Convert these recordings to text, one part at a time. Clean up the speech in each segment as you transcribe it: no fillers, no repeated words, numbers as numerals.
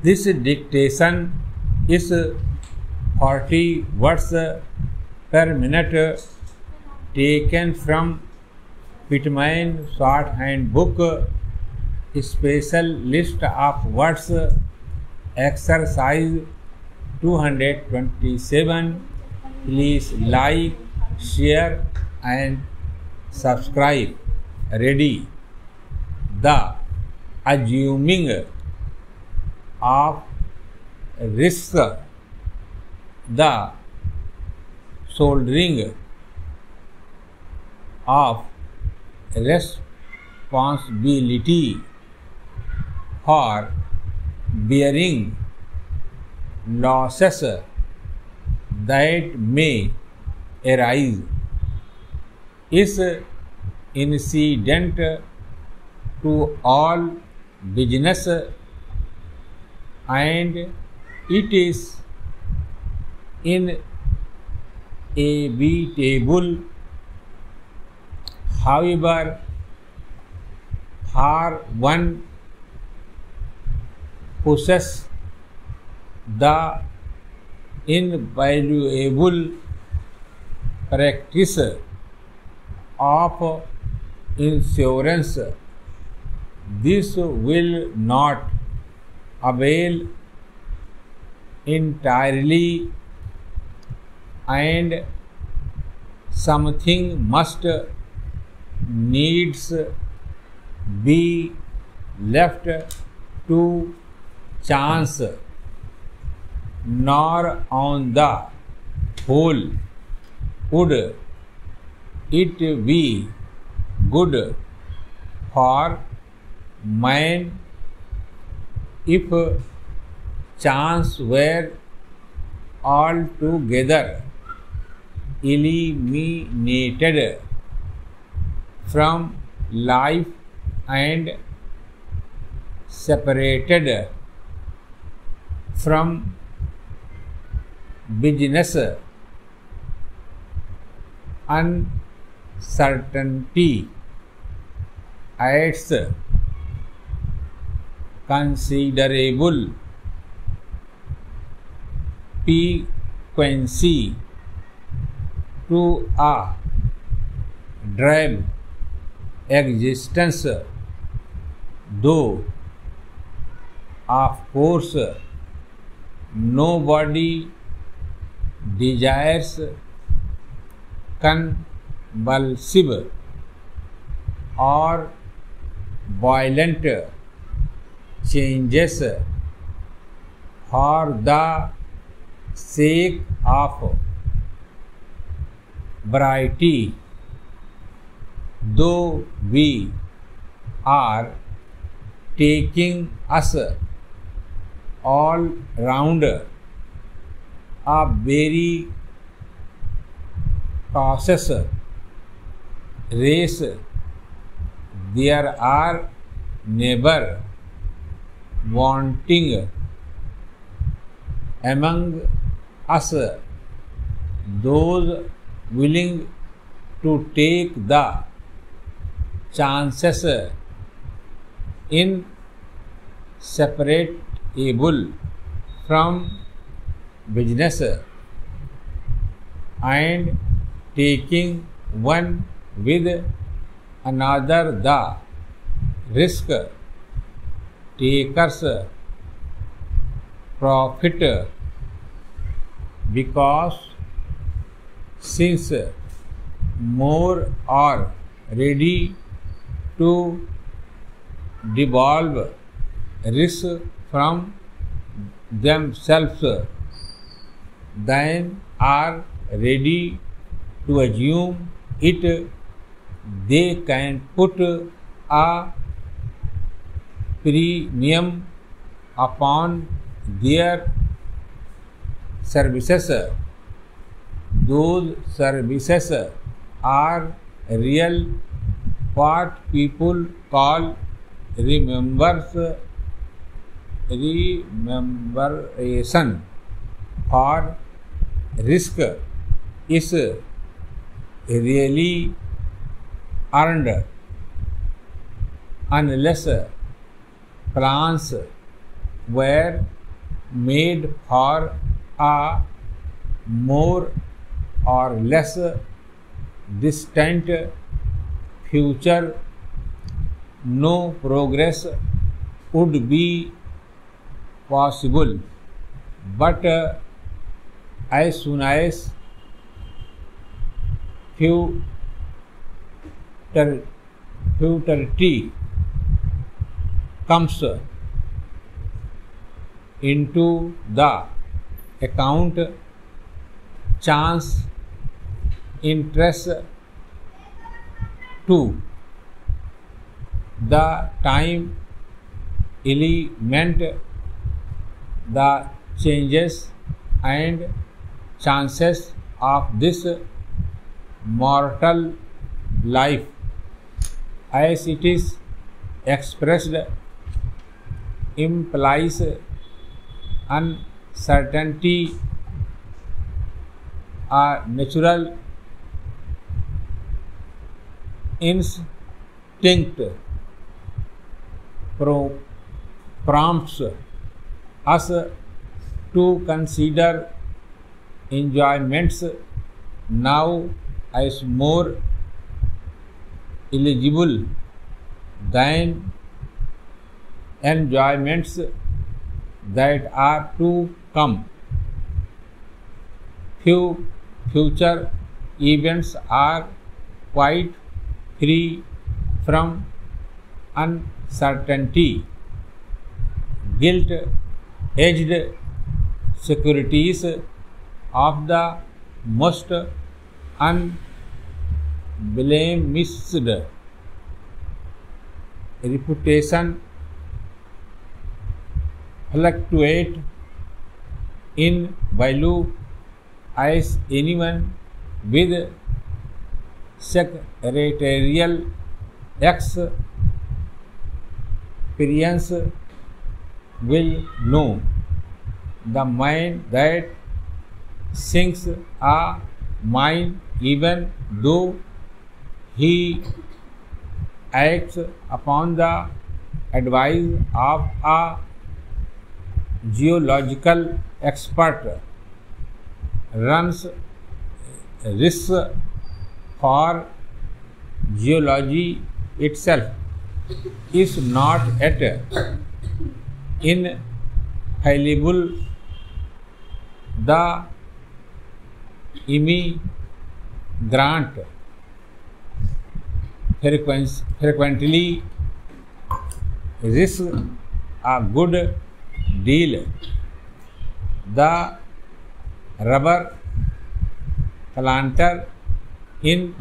This dictation is 40 words per minute taken from Pitman Shorthand Book, Special List of Words, Exercise 227. Please like, share and subscribe. Ready. The assuming of risk, the shouldering of responsibility for bearing losses that may arise is incident to all business, and it is inevitable. However, for one possesses the invaluable practice of insurance, this will not avail entirely, and something must needs be left to chance, nor on the whole would it be good for man if chance were altogether eliminated from life and separated from business. Uncertainty adds considerable piquancy to a drab existence, though of course nobody desires convulsive or violent changes for the sake of variety, though we are taking us all round a very cautious race. There are never wanting among us those willing to take the chances inseparable from business, and taking one with another the risk takers profit, because since more are ready to devolve risk from themselves than are ready to assume it, they can put a premium upon their services. Those services are real, what people call remuneration for risk is really earned unless plans were made for a more or less distant future, no progress would be possible. But as soon as futurity comes into the account, chance interests too, the time element, the changes and chances of this mortal life as it is expressed implies uncertainty, a natural instinct prompts us to consider enjoyments now as more eligible than enjoyments that are to come. Few future events are quite free from uncertainty. Gilt-edged securities of the most unblemished reputation fluctuate in value as anyone with secretarial experience will know. The mind that sinks a mine even though he acts upon the advice of a geological expert runs risks, for geology itself is not at infallible. The immigrant frequently risks a good deal. The rubber planter in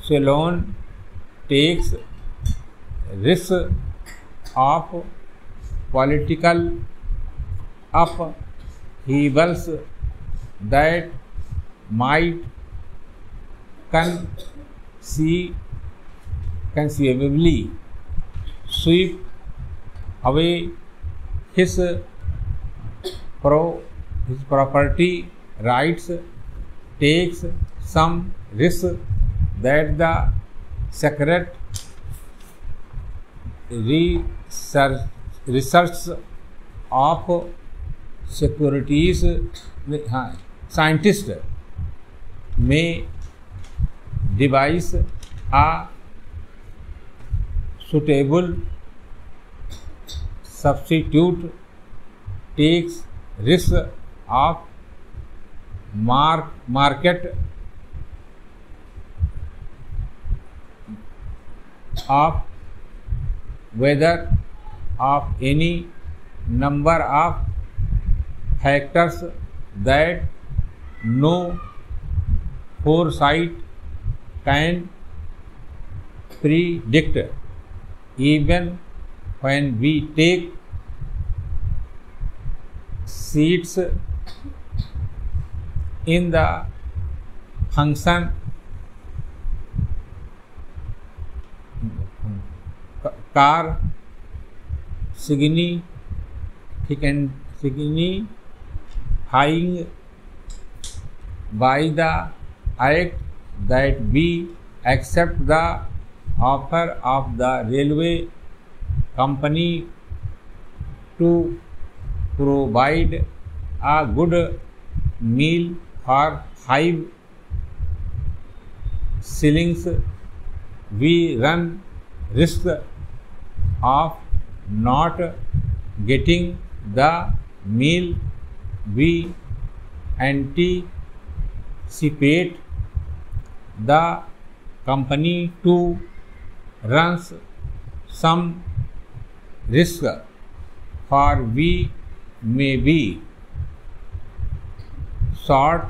Ceylon takes risks of political upheavals that might conceivably sweep away his property rights, takes some risk that the secret research of securities scientists may devise a suitable substitute, takes risk of market of weather of any number of factors that no foresight can predict. Even when we take seats in the function car signifying by the act that we accept the offer of the railway company to provide a good meal for 5 shillings, we run risk of not getting the meal we anticipate. The company too runs some risk, for we may be short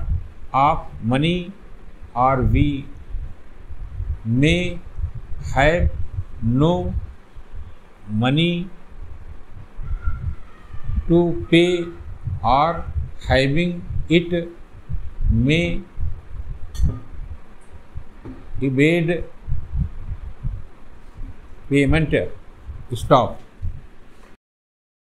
of money, or we may have no money to pay, or having it may evade payment. Stop.